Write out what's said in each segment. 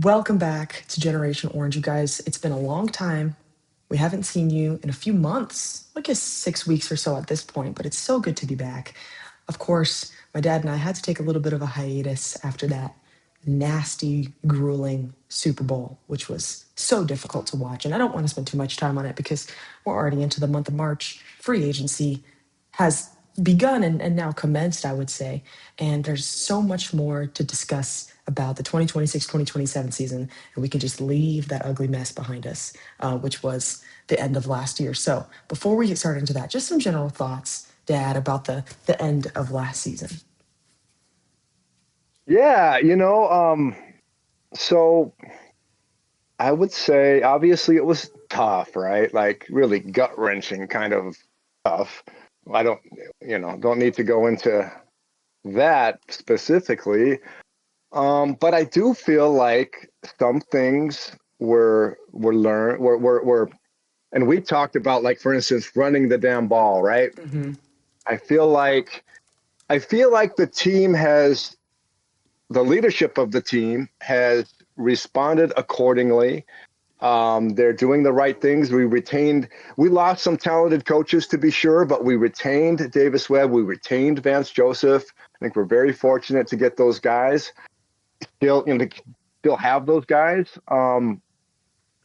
Welcome back to Generation Orange, you guys. It's been a long time. We haven't seen you in a few months, I guess 6 weeks or so at this point, but it's so good to be back. Of course, my dad and I had to take a little bit of a hiatus after that nasty, grueling Super Bowl, which was so difficult to watch. And I don't want to spend too much time on it because we're already into the month of March. Free agency has begun and now commenced, I would say. And there's so much more to discuss about the 2026-2027 season. And we can just leave that ugly mess behind us, which was the end of last year. So before we get started into that, just some general thoughts, Dad, about the end of last season. Yeah, so I would say obviously it was tough, right? Like really gut-wrenching kind of tough. I don't need to go into that specifically. But I do feel like some things were learned were and we talked about, like, for instance, running the damn ball, right? Hmm. I feel like the team has the leadership of the team has responded accordingly. They're doing the right things. We lost some talented coaches, to be sure, but we retained Davis Webb. We retained Vance Joseph. I think we're very fortunate to get those guys. To still have those guys. And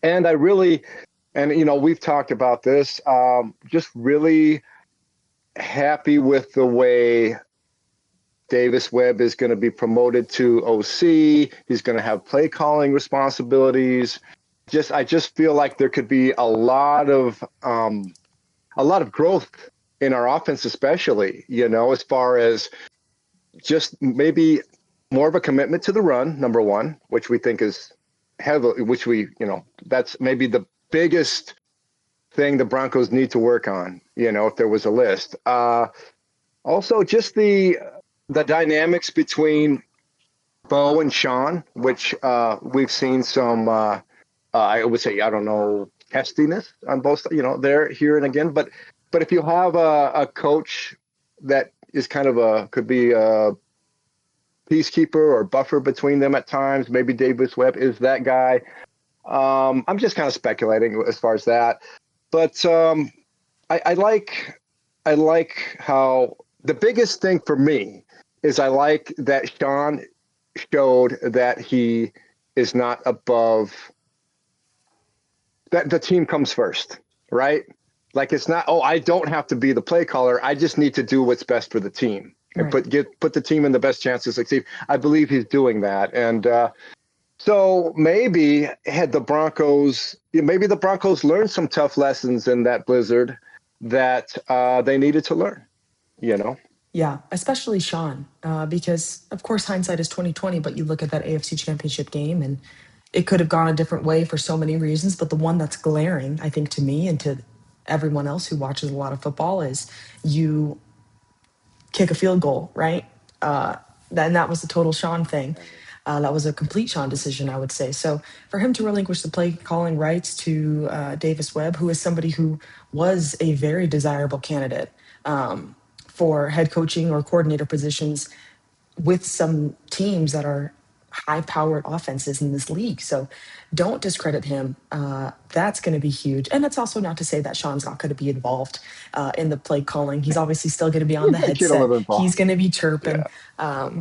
I really, and we've talked about this. Just really happy with the way Davis Webb is going to be promoted to OC. He's going to have play calling responsibilities. I just feel like there could be a lot of growth in our offense, especially, as far as just maybe more of a commitment to the run, number one, which we think is heavily, that's maybe the biggest thing the Broncos need to work on, if there was a list. Also, just the dynamics between Bo and Sean, which we've seen some, I would say, I don't know, testiness on both, there, here and again. But if you have a coach that is kind of could be a peacekeeper or buffer between them at times, maybe Davis Webb is that guy. I'm just kind of speculating as far as that. But I like how the biggest thing for me is I like that Sean showed that he is not above, that the team comes first, right? Like, it's not, oh, I don't have to be the play caller. I just need to do what's best for the team and Right. put the team in the best chance to succeed. I believe he's doing that. And so maybe maybe the Broncos learned some tough lessons in that blizzard that they needed to learn, you know? Yeah, especially Sean, because of course hindsight is 2020. But you look at that AFC Championship game, and it could have gone a different way for so many reasons. But the one that's glaring, I think, to me and to everyone else who watches a lot of football is you kick a field goal, right? And that was the total Sean thing. That was a complete Sean decision, I would say. So for him to relinquish the play calling rights to Davis Webb, who is somebody who was a very desirable candidate for head coaching or coordinator positions with some teams that are high powered offenses in this league. So don't discredit him. That's going to be huge. And that's also not to say that Sean's not going to be involved in the play calling. He's obviously still going to be on the Get a headset. little He's involved. going to be Yeah. chirping.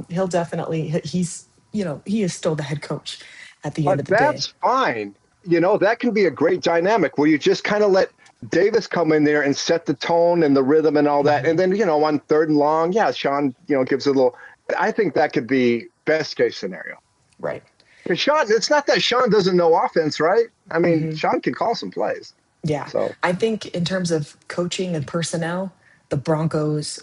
He'll definitely, he is still the head coach at the end But of the day. that's fine. That can be a great dynamic where you just kind of let Davis come in there and set the tone and the rhythm and all that. Hmm. And then, on third and long, yeah, Sean, gives a little. I think that could be best case scenario. Right. Because Sean, it's not that Sean doesn't know offense, right? I mean, Hmm. Sean can call some plays. Yeah. So, I think in terms of coaching and personnel, the Broncos,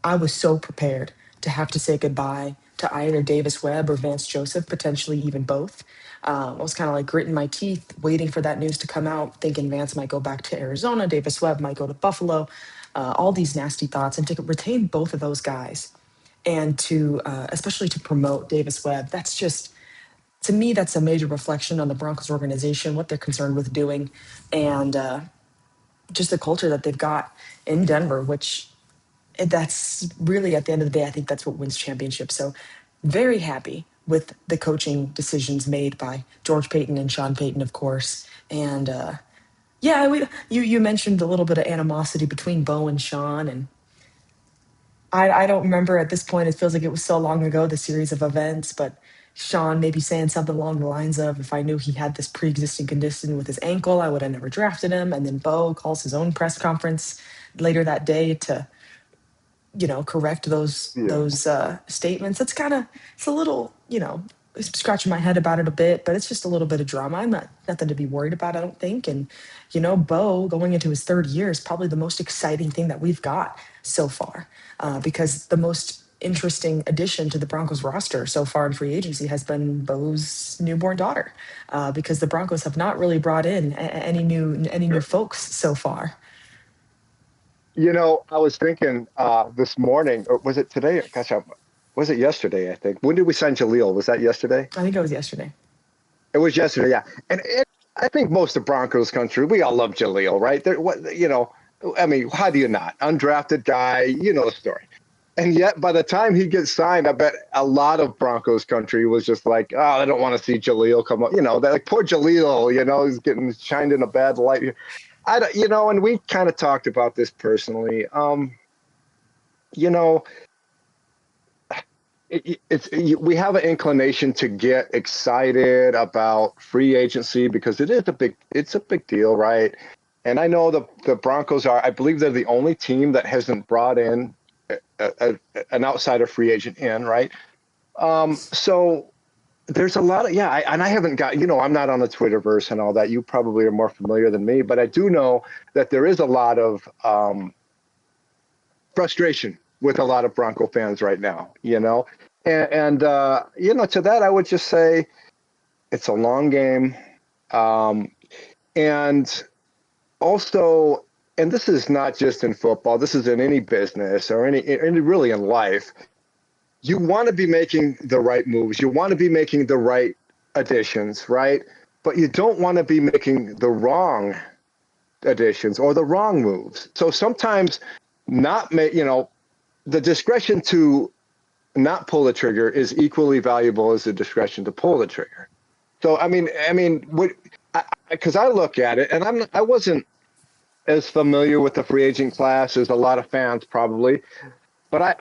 I was so prepared to have to say goodbye to either Davis Webb or Vance Joseph, potentially even both. I was kind of like gritting my teeth, waiting for that news to come out, thinking Vance might go back to Arizona, Davis Webb might go to Buffalo, all these nasty thoughts, and to retain both of those guys and to, especially to promote Davis Webb, that's just, to me, that's a major reflection on the Broncos organization, what they're concerned with doing, and just the culture that they've got in Denver, which that's really, at the end of the day, I think that's what wins championships. So very happy. with the coaching decisions made by George Payton and Sean Payton, of course. And yeah, you mentioned a little bit of animosity between Bo and Sean, and I don't remember at this point. It feels like it was so long ago, the series of events, but Sean maybe saying something along the lines of, if I knew he had this pre-existing condition with his ankle, I would have never drafted him. And then Bo calls his own press conference later that day to, correct Yeah. those statements. It's kind of, it's a little, scratching my head about it a bit, but it's just a little bit of drama. I'm not nothing to be worried about, I don't think. And Bo going into his third year is probably the most exciting thing that we've got so far, because the most interesting addition to the Broncos roster so far in free agency has been Bo's newborn daughter, because the Broncos have not really brought in any new Sure. folks so far. I was thinking this morning, or was it today? Gosh, was it yesterday? I think. When did we sign Jaleel? Was that yesterday? I think it was yesterday. It was yesterday, yeah. And I think most of Broncos country, we all love Jaleel, right? I mean, how do you not? Undrafted guy, you know the story. And yet, by the time he gets signed, I bet a lot of Broncos country was just like, oh, I don't want to see Jaleel come up. That like poor Jaleel, he's getting shined in a bad light. I don't, and we kind of talked about this personally. You know, we have an inclination to get excited about free agency because it's a big deal, right? And I know the Broncos I believe they're the only team that hasn't brought in an outsider free agent in, right? So there's a lot of, yeah, and I haven't got, I'm not on the Twitterverse and all that. You probably are more familiar than me, but I do know that there is a lot of frustration with a lot of Bronco fans right now, and to that I would just say it's a long game, um, and also, and this is not just in football, this is in any business or any really in life. You want to be making the right moves. You want to be making the right additions, right? But you don't want to be making the wrong additions or the wrong moves. So sometimes not make, the discretion to not pull the trigger is equally valuable as the discretion to pull the trigger. So what? Because I look at it, and I wasn't as familiar with the free agent class as a lot of fans probably, but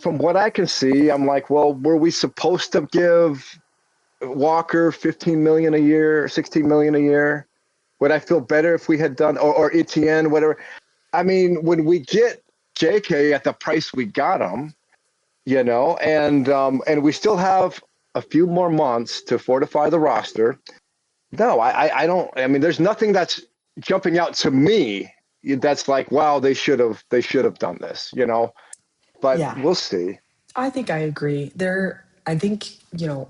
from what I can see, I'm like, well, were we supposed to give Walker 15 million a year, 16 million a year? Would I feel better if we had done, or Etienne, whatever? I mean, when we get JK at the price we got him, and we still have a few more months to fortify the roster. No, I don't. I mean, there's nothing that's jumping out to me that's like, wow, they should have done this, But Yeah, we'll see. I think I agree. I think,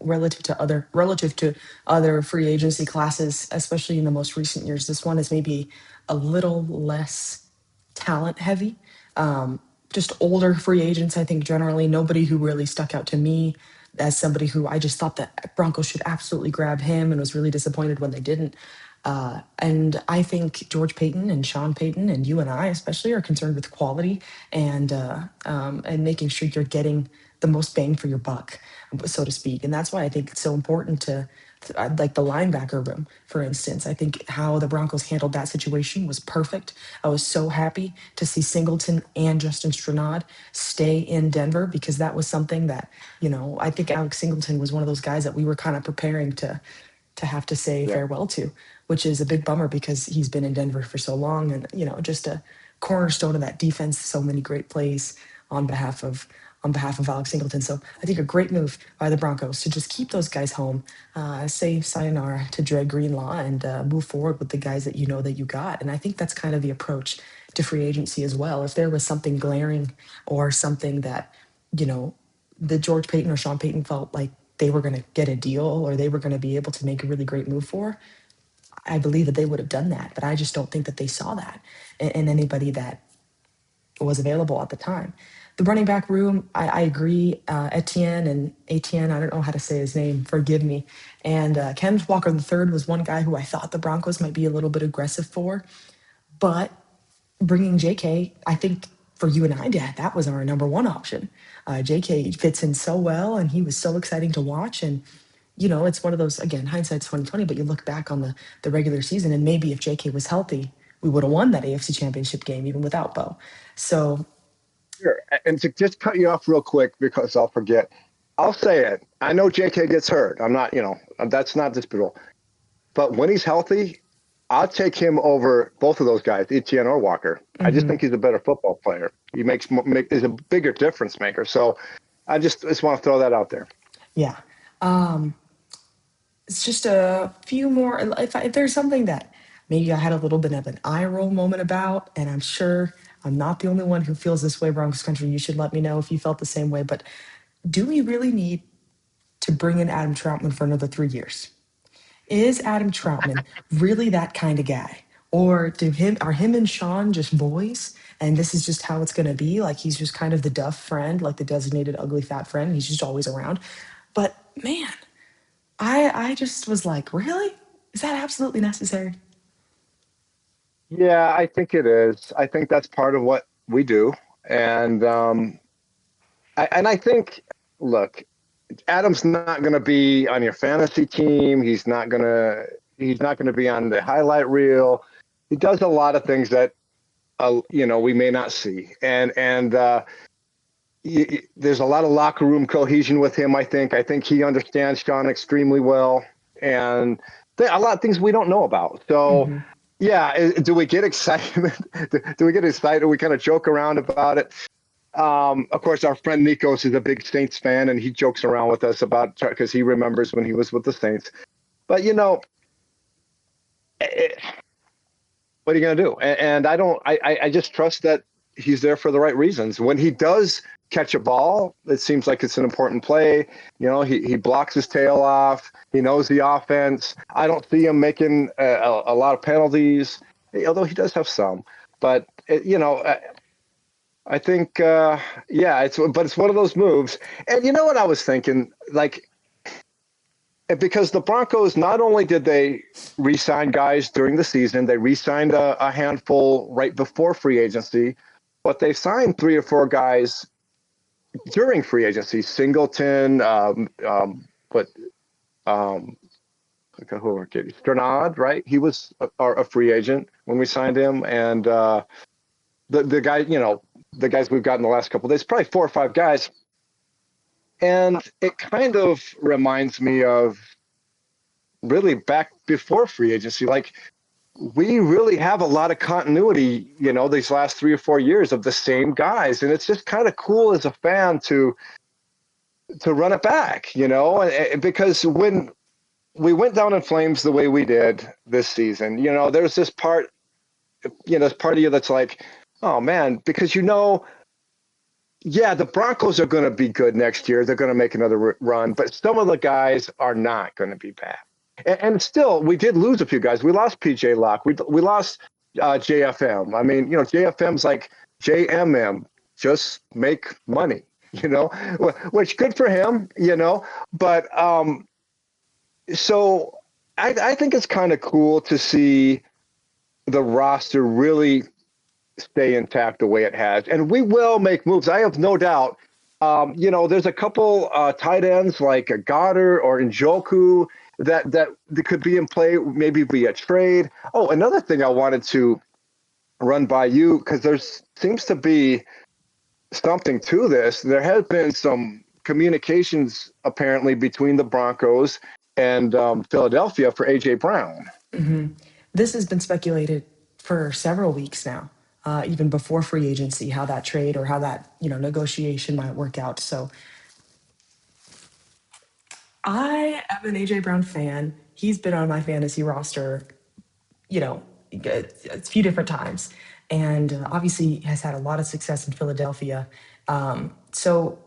relative to other free agency classes, especially in the most recent years, this one is maybe a little less talent heavy. Um, just older free agents, I think generally nobody who really stuck out to me as somebody who I just thought that Broncos should absolutely grab him and was really disappointed when they didn't. And I think George Payton and Sean Payton and you and I especially are concerned with quality and making sure you're getting the most bang for your buck, so to speak. And that's why I think it's so important like the linebacker room, for instance. I think how the Broncos handled that situation was perfect. I was so happy to see Singleton and Justin Stranad stay in Denver because that was something that, I think Alex Singleton was one of those guys that we were kind of preparing to have to say Yeah. farewell to, which is a big bummer because he's been in Denver for so long and just a cornerstone of that defense. So many great plays on behalf of Alex Singleton. So I think a great move by the Broncos to just keep those guys home, say sayonara to Dre Greenlaw, and move forward with the guys that you know that you got. And I think that's kind of the approach to free agency as well. If there was something glaring or something that you know the George Payton or Sean Payton felt like they were going to get a deal or they were going to be able to make a really great move for, I believe that they would have done that. But I just don't think that they saw that in anybody that was available at the time. The running back room, I agree. Etienne, I don't know how to say his name, forgive me. And Kenneth Walker III was one guy who I thought the Broncos might be a little bit aggressive for. But bringing JK, I think for you and I, Dad, that was our number one option. JK fits in so well, and he was so exciting to watch. And it's one of those, again, hindsight's 2020, but you look back on the regular season, and maybe if JK was healthy, we would have won that AFC Championship game even without Bo. So Sure. And to just cut you off real quick because I'll forget, I'll say it. I know JK gets hurt. I'm not, that's not disputable. But when he's healthy, I'll take him over both of those guys, Etienne or Walker. I just think he's a better football player. He is a bigger difference maker. So I just want to throw that out there. yeah, it's just a few more. If there's something that maybe I had a little bit of an eye roll moment about, and I'm sure I'm not the only one who feels this way, Broncos country, you should let me know if you felt the same way. But do we really need to bring in Adam Troutman for another 3 years? Is Adam Troutman really that kind of guy? Or are him and Sean just boys? And this is just how it's gonna be? Like he's just kind of the duff friend, like the designated ugly fat friend. He's just always around. But man, I just was like, really? Is that absolutely necessary? Yeah, I think it is. I think that's part of what we do. And I think, look, Adam's not going to be on your fantasy team. He's not going to be on the highlight reel. He does a lot of things that we may not see, and there's a lot of locker room cohesion with him. I think he understands Sean extremely well, and there are a lot of things we don't know about. So, yeah, do we get excited? Do we get excited? We kind of joke around about it. Of course, our friend Nikos is a big Saints fan, and he jokes around with us about because he remembers when he was with the Saints. But what are you going to do? And I don't. I just trust that he's there for the right reasons. When he does catch a ball, it seems like it's an important play. He blocks his tail off. He knows the offense. I don't see him making a lot of penalties, although he does have some. But I think, it's one of those moves. And you know what I was thinking? Like, because the Broncos, not only did they re-sign guys during the season, they re-signed a handful right before free agency, but they signed 3 or 4 guys during free agency. Singleton, Sternad, right? He was a free agent when we signed him, and the guy, the guys we've got in the last couple of days, probably 4 or 5 guys. And it kind of reminds me of really back before free agency. Like, we really have a lot of continuity, these last 3 or 4 years of the same guys. And it's just kind of cool as a fan to run it back, because when we went down in flames the way we did this season, there's this part, this part of you that's like, oh man, because yeah, the Broncos are going to be good next year. They're going to make another run, but some of the guys are not going to be bad. And still, we did lose a few guys. We lost PJ Locke. We lost JFM. I mean, JFM's like JMM, just make money, which good for him, But so I think it's kind of cool to see the roster really stay intact the way it has. And we will make moves. I have no doubt. There's a couple tight ends like a Goddard or Njoku that could be in play, maybe via trade. Oh, another thing I wanted to run by you, because there seems to be something to this. There has been some communications apparently between the Broncos and Philadelphia for A.J. Brown. This has been speculated for several weeks now, even before free agency, how that trade or how that negotiation might work out. So I am an AJ Brown fan. He's been on my fantasy roster, a few different times, and obviously has had a lot of success in Philadelphia. So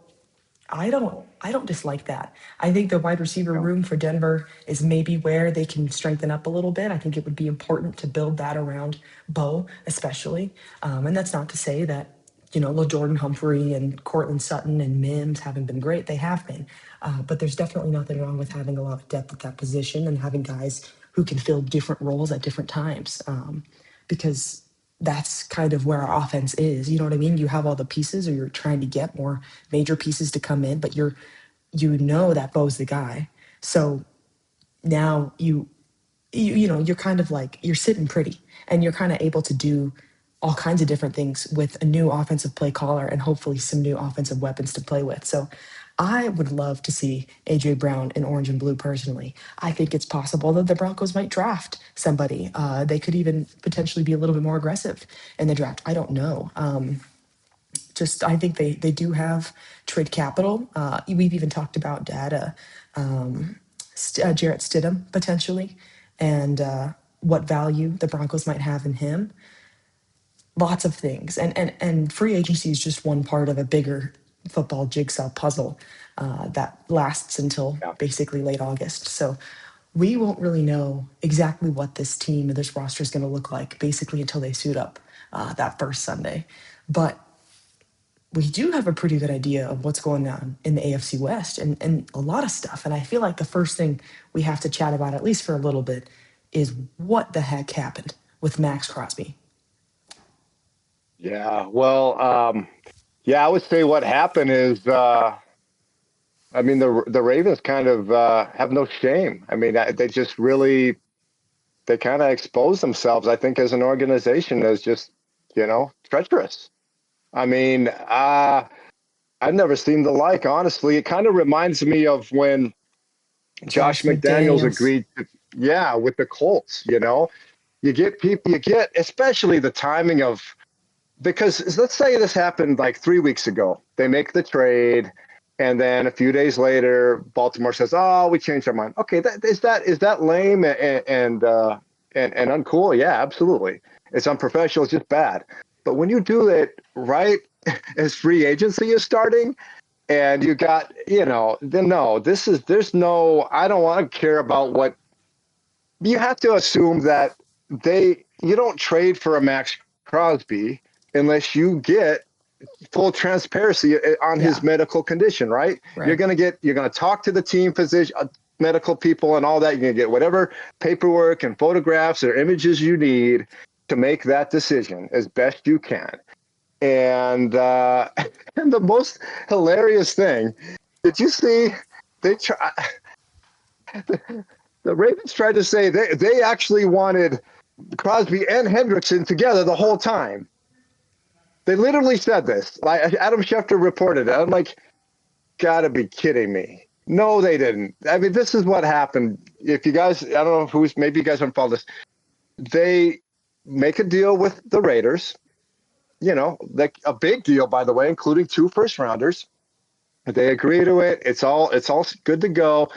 I don't dislike that. I think the wide receiver room for Denver is maybe where they can strengthen up a little bit. I think it would be important to build that around Bo, especially. And that's not to say that LaJordan Humphrey and Cortland Sutton and Mims haven't been great. They have been, but there's definitely nothing wrong with having a lot of depth at that position and having guys who can fill different roles at different times. Because that's kind of where our offense is. You know what I mean? You have all the pieces, or you're trying to get more major pieces to come in, but you know that Bo's the guy. So now you're kind of like you're sitting pretty, and you're kind of able to do all kinds of different things with a new offensive play caller and hopefully some new offensive weapons to play with. So I would love to see AJ Brown in orange and blue personally. I think it's possible that the Broncos might draft somebody. They could even potentially be a little bit more aggressive in the draft. I don't know. Just I think they do have trade capital. We've even talked about data, Jarrett Stidham potentially, and what value the Broncos might have in him. Lots of things, and free agency is just one part of a bigger football jigsaw puzzle that lasts until Yeah. basically late August. So we won't really know exactly what this team or this roster is going to look like basically until they suit up that first Sunday. But we do have a pretty good idea of what's going on in the AFC West and a lot of stuff. And I feel like the first thing we have to chat about, at least for a little bit, is what the heck happened with Max Crosby. Yeah. Well, yeah, I would say what happened is, I mean, the Ravens kind of have no shame. I mean, they just really they kind of expose themselves, I think, as an organization as just treacherous. I mean, I've never seen the like. Honestly, it kind of reminds me of when Josh Josh McDaniels McDaniels. agreed to, yeah, with the Colts. You get people, you get especially the timing of because let's say this happened like 3 weeks ago. They make the trade, and then a few days later, Baltimore says, "Oh, we changed our mind." Okay, is that lame and uncool? Yeah, absolutely. It's unprofessional. It's just bad. But when you do it right as free agency is starting, and you got then no, there's no. I don't want to care about what you have to assume that you don't trade for a Max Crosby unless you get full transparency on his Yeah, medical condition, right? You're right. going to talk to the team physician, medical people and all that. You're going to get whatever paperwork and photographs or images you need to make that decision as best you can. And and the most hilarious thing, did you see they try the Ravens tried to say they actually wanted Crosby and Hendrickson together the whole time. They literally said this. Like Adam Schefter reported it. I'm like, gotta be kidding me. No, they didn't. I mean, this is what happened. If you guys, I don't know who's, maybe you guys haven't followed this. They make a deal with the Raiders, like a big deal, by the way, including 2 first rounders. They agree to it. It's all good to go.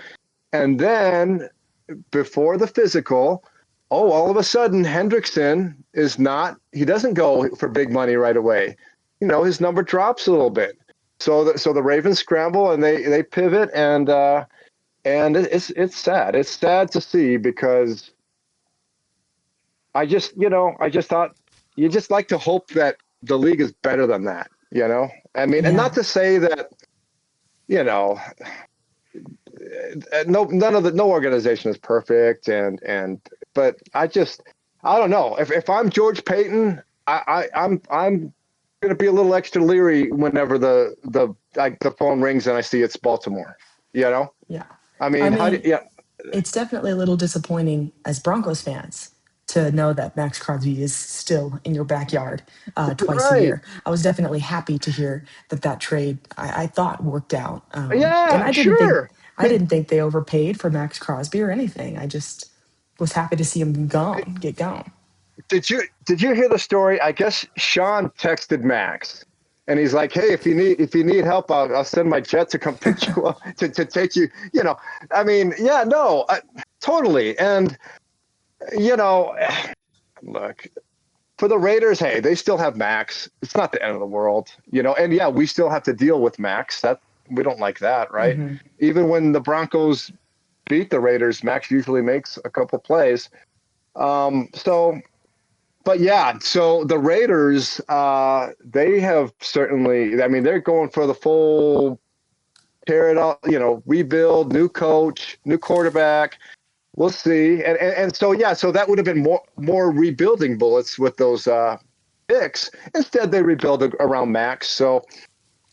And then before the physical, all of a sudden Hendrickson he doesn't go for big money right away. His number drops a little bit. So the Ravens scramble and they pivot and it's sad. It's sad to see because I just thought you just like to hope that the league is better than that. I mean, and not Yeah, to say that, you know, no organization is perfect but I don't know if I'm George Payton, I'm going to be a little extra leery whenever the phone rings and I see it's Baltimore. You know, yeah. I I mean, how do mean, yeah, it's definitely a little disappointing as Broncos fans to know that Max Crosby is still in your backyard twice a right? year. I was definitely happy to hear that trade I thought worked out, and Yeah, sure. I didn't think they overpaid for Max Crosby or anything. I just was happy to see him get gone. Did you hear the story? I guess Sean texted Max, and he's like, "Hey, if you need help, I'll send my jet to come pick you up to take you." I mean, yeah, no, totally. And you know, look for the Raiders. Hey, they still have Max. It's not the end of the world. And yeah, we still have to deal with Max. That we don't like that, right? Hmm. Even when the Broncos beat the Raiders, Max usually makes a couple plays. So but yeah, so the Raiders, they have certainly. I mean, they're going for the full tear it up, rebuild, new coach, new quarterback. We'll see, and so yeah, so that would have been more rebuilding bullets with those picks. Instead, they rebuild around Max.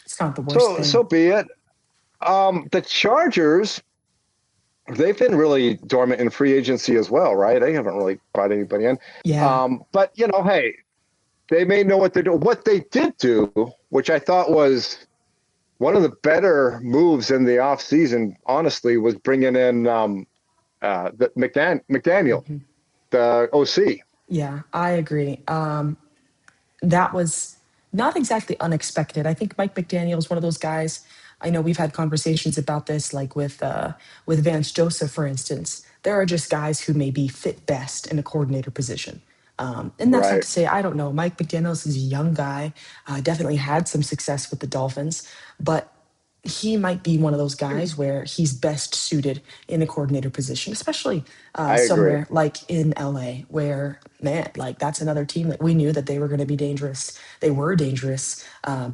It's not the worst So thing. be it. The Chargers, they've been really dormant in free agency as well, right? They haven't really brought anybody in. Yeah. But hey, they may know what they're doing. What they did do, which I thought was one of the better moves in the offseason, honestly, was bringing in the McDaniel, Mhm. the OC. Yeah, I agree. That was not exactly unexpected. I think Mike McDaniel is one of those guys. I know we've had conversations about this, like with Vance Joseph, for instance. There are just guys who maybe fit best in a coordinator position. And that's not Right. to say I don't know. Mike McDaniel's is a young guy, definitely had some success with the Dolphins, but he might be one of those guys where he's best suited in a coordinator position, especially I agree. somewhere like in LA, where man, like that's another team that we knew that they were going to be dangerous. They were dangerous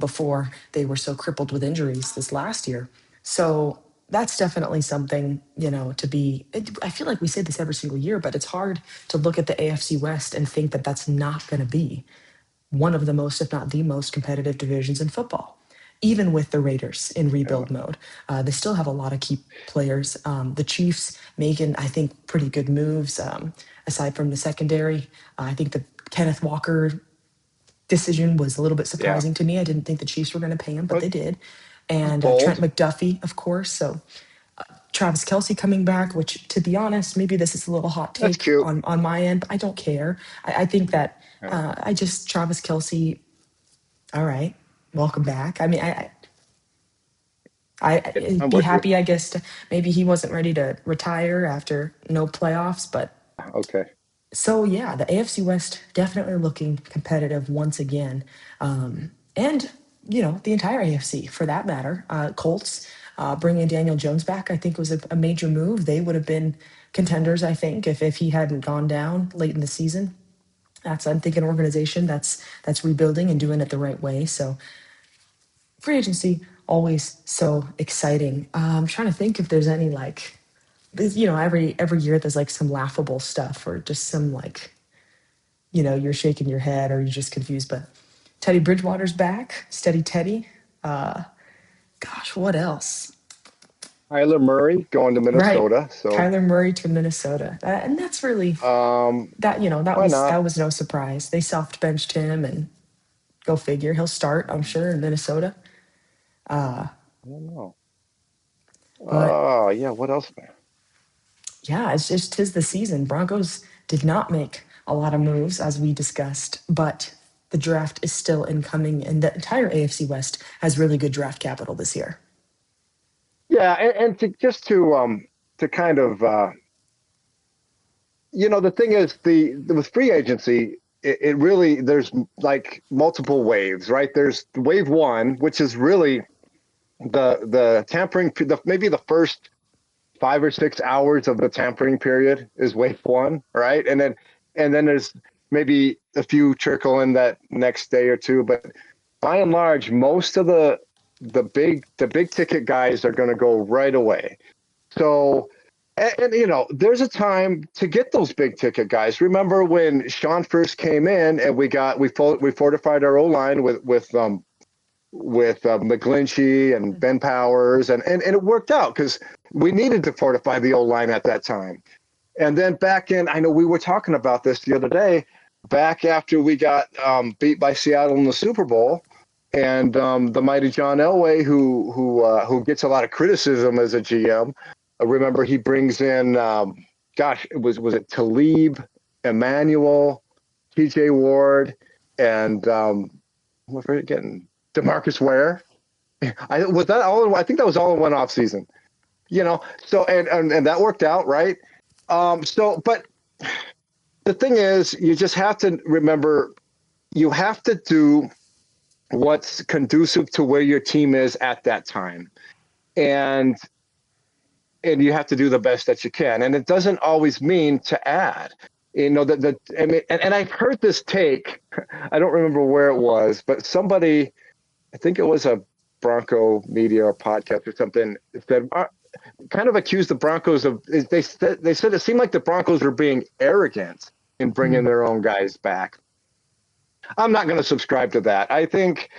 before they were so crippled with injuries this last year. So that's definitely something to be. I feel like we say this every single year, but it's hard to look at the AFC West and think that that's not going to be one of the most, if not the most, competitive divisions in football. Even with the Raiders in Yeah. rebuild mode, they still have a lot of key players. The Chiefs making, I think, pretty good moves. Aside from the secondary, I think the Kenneth Walker decision was a little bit Yeah. surprising to me. I didn't think the Chiefs were going to pay him, but But they did. it was And Trent bold. McDuffie, of course. So Travis Kelsey coming back, which, to be honest, maybe this is a little hot That's take cute. on my end, but I don't care. I think that Yeah. Travis Kelsey, all right, welcome back. I mean, I'd I'm be with you. happy, I guess, maybe he wasn't ready to retire after no playoffs, but Okay. so yeah, the AFC West definitely looking competitive once again, and the entire AFC for that matter. Colts bringing Daniel Jones back, I think, was a major move. They would have been contenders, I think, if he hadn't gone down late in the season. I'm thinking an organization that's rebuilding and doing it the right way. So free agency always so exciting. I'm trying to think if there's any like, every year there's like some laughable stuff or just some like, you're shaking your head or you're just confused. But Teddy Bridgewater's back, steady Teddy. Gosh, what else? Kyler Murray going to Right, Minnesota. So Kyler Murray to Minnesota, and that's really um, that. That why was not? that was no surprise. They soft benched him, and go figure, he'll start, I'm sure, in Minnesota. I don't know. But Oh, yeah. What else? yeah, it's just tis the season. Broncos did not make a lot of moves as we discussed, but the draft is still incoming, and the entire AFC West has really good draft capital this year. Yeah, and to kind of the thing is with free agency, it really there's like multiple waves, right? There's wave one, which is really the tampering, maybe the first 5 or 6 hours of the tampering period is wave one, right? And then there's maybe a few trickle in that next day or two, but by and large, most of the big ticket guys are going to go right away. So, and there's a time to get those big ticket guys. Remember when Sean first came in and we fortified our O line with McGlinchey and Ben Powers, and it worked out because we needed to fortify the O line at that time. And then back in, I know we were talking about this the other day, back after we got beat by Seattle in the Super Bowl, and the mighty John Elway, who gets a lot of criticism as a GM. Remember, he brings in, gosh, was it Talib, Emmanuel, T.J. Ward, and we're forgetting Demarcus Ware. Was that all? I think that was all in one off season. So and that worked out, right? But the thing is, you just have to remember, you have to do what's conducive to where your team is at that time, and you have to do the best that you can. And it doesn't always mean to add. That I mean, and I've heard this take. I don't remember where it was, but somebody, I think it was a Bronco media or podcast or something, said kind of accused the Broncos of. They said it seemed like the Broncos were being arrogant in bringing Mm. their own guys back. I'm not going to subscribe to that. I think,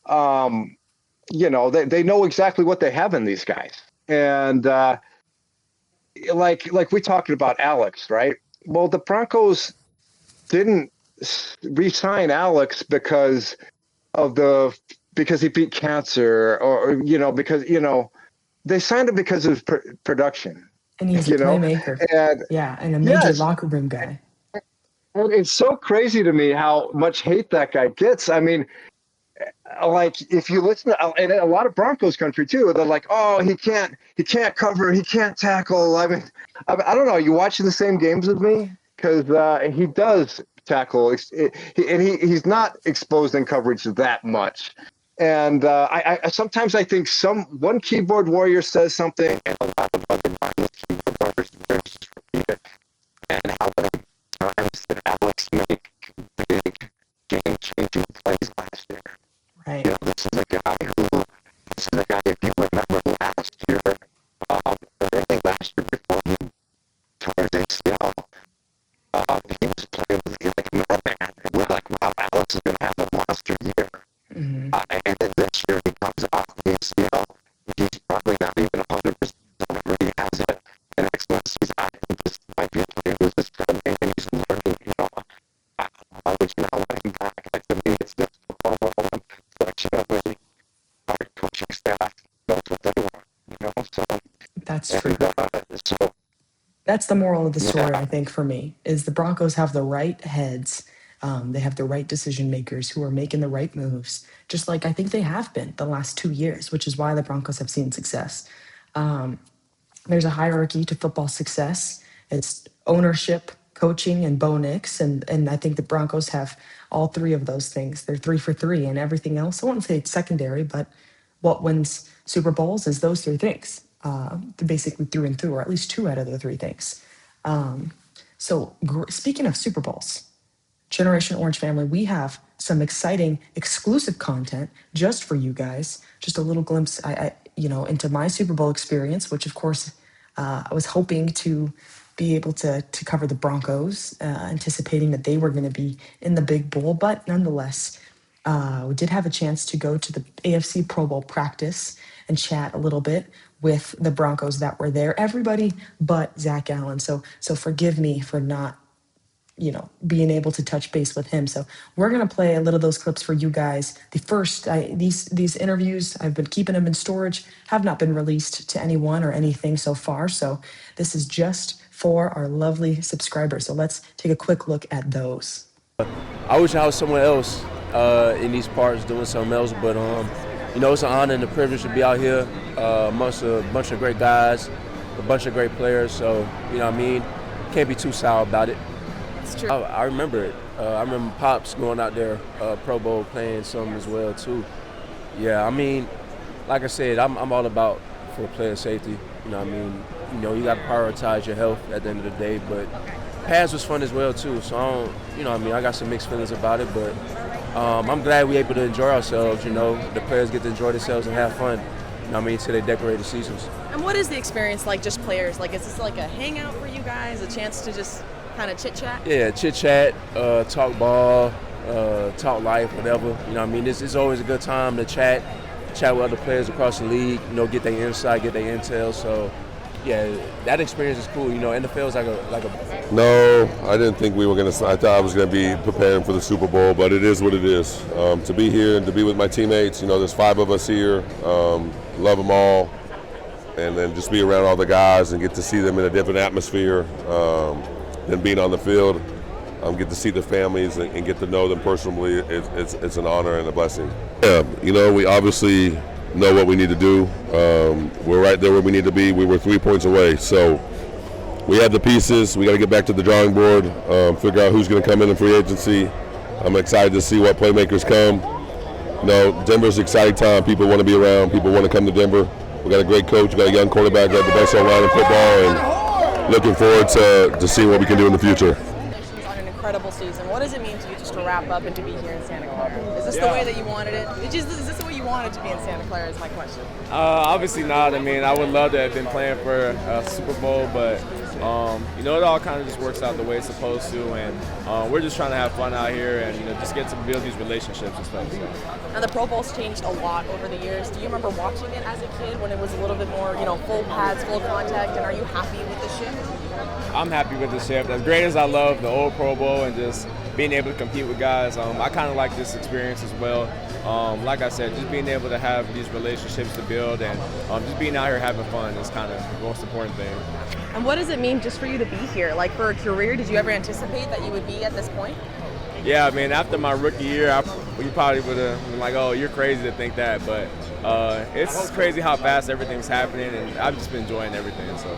they know exactly what they have in these guys. And like we talked about Alex, right? Well, the Broncos didn't re-sign Alex because he beat cancer, or because they signed him because of production, And he's a you know, playmaker. and Yeah, and a major yes, locker room guy. and it's so crazy to me how much hate that guy gets. I mean, like if you listen to, and a lot of Broncos country too, they're like, oh, he can't cover, he can't tackle. I mean, I don't know. Are you watching the same games with me? Because he does tackle, he's not exposed in coverage that much. And I sometimes I think one keyboard warrior says something, and a lot of other mindless keyboard warriors just repeat it. And how many times did Alex make big game-changing plays last year? Right. This is a guy, if you remember last year, early last year before he tore his ACL, he was playing with you like a madman. And we're like, wow, Alex is going to have a monster year. Mm-hmm. And then this year he comes off the ACL. He's probably not even 100% whenever he has it. And next season, I think this might be a player who's just coming in and he's learning, why would you not want him back? Like, to me, it's just a one selection of our coaching staff knows what they want, so. That's true. So That's the moral of the story, I think, for me, is the Broncos have the right heads. They have the right decision makers who are making the right moves, just like I think they have been the last 2 years, which is why the Broncos have seen success. There's a hierarchy to football success. It's ownership, coaching, and Bo Nix. And I think the Broncos have all three of those things. They're 3 for 3, and everything else, I wouldn't say it's secondary, but what wins Super Bowls is those three things. They're basically through and through, or at least two out of the three things. Speaking of Super Bowls, Generation Orange family, we have some exciting exclusive content just for you guys. Just a little glimpse, into my Super Bowl experience, which of course I was hoping to be able to cover the Broncos, anticipating that they were going to be in the big bowl, but nonetheless, we did have a chance to go to the AFC Pro Bowl practice and chat a little bit with the Broncos that were there. Everybody but Zach Allen. So forgive me for not being able to touch base with him. So we're gonna play a little of those clips for you guys. These interviews, I've been keeping them in storage, have not been released to anyone or anything so far. So this is just for our lovely subscribers. So let's take a quick look at those. I wish I was somewhere else in these parts doing something else, but it's an honor and a privilege to be out here amongst a bunch of great guys, a bunch of great players. So can't be too sour about it. It's true. I remember it. I remember Pops going out there Pro Bowl playing some as well too. Yeah, like I said, I'm all about for player safety. You got to prioritize your health at the end of the day. But pads was fun as well too. So I got some mixed feelings about it. But I'm glad we able to enjoy ourselves. The players get to enjoy themselves and have fun. Till they decorate the seasons. And what is the experience like? Just players? Like, is this like a hangout for you guys? A chance to just kind of chit chat? Yeah, chit chat, talk ball, talk life, whatever. It's always a good time to chat with other players across the league. Get their insight, get their intel. So, yeah, that experience is cool. NFL is like a. No, I didn't think we were gonna. I thought I was gonna be preparing for the Super Bowl, but it is what it is. To be here and to be with my teammates, there's 5 of us here. Love them all, and then just be around all the guys and get to see them in a different atmosphere. Than being on the field, get to see the families and get to know them personally. It's an honor and a blessing. Yeah, we obviously know what we need to do. We're right there where we need to be. We were 3 points away, so we have the pieces. We got to get back to the drawing board, figure out who's going to come in free agency. I'm excited to see what playmakers come. Denver's an exciting time. People want to be around. People want to come to Denver. We got a great coach. We got a young quarterback. We got the best O-line in football, and looking forward to seeing what we can do in the future. Congratulations on an incredible season. What does it mean to you just to wrap up and to be here in Santa Clara? Is this the way that you wanted it? Is this the way you wanted to be in Santa Clara is my question. Obviously not. I would love to have been playing for a Super Bowl, but You know, it all kind of just works out the way it's supposed to, and we're just trying to have fun out here and, you know, just get to build these relationships and stuff. So. Now, the Pro Bowl's changed a lot over the years. Do you remember watching it as a kid when it was a little bit more, you know, full pads, full contact, and are you happy with the shift? I'm happy with the shift. As great as I love the old Pro Bowl and just being able to compete with guys, I kind of like this experience as well. Like I said, just being able to have these relationships to build and just being out here having fun is kind of the most important thing. And what does it mean just for you to be here? Like, for a career, did you ever anticipate that you would be at this point? Yeah, I mean, after my rookie year, you probably would have been like, oh, you're crazy to think that. But it's crazy how fast everything's happening, and I've just been enjoying everything. So.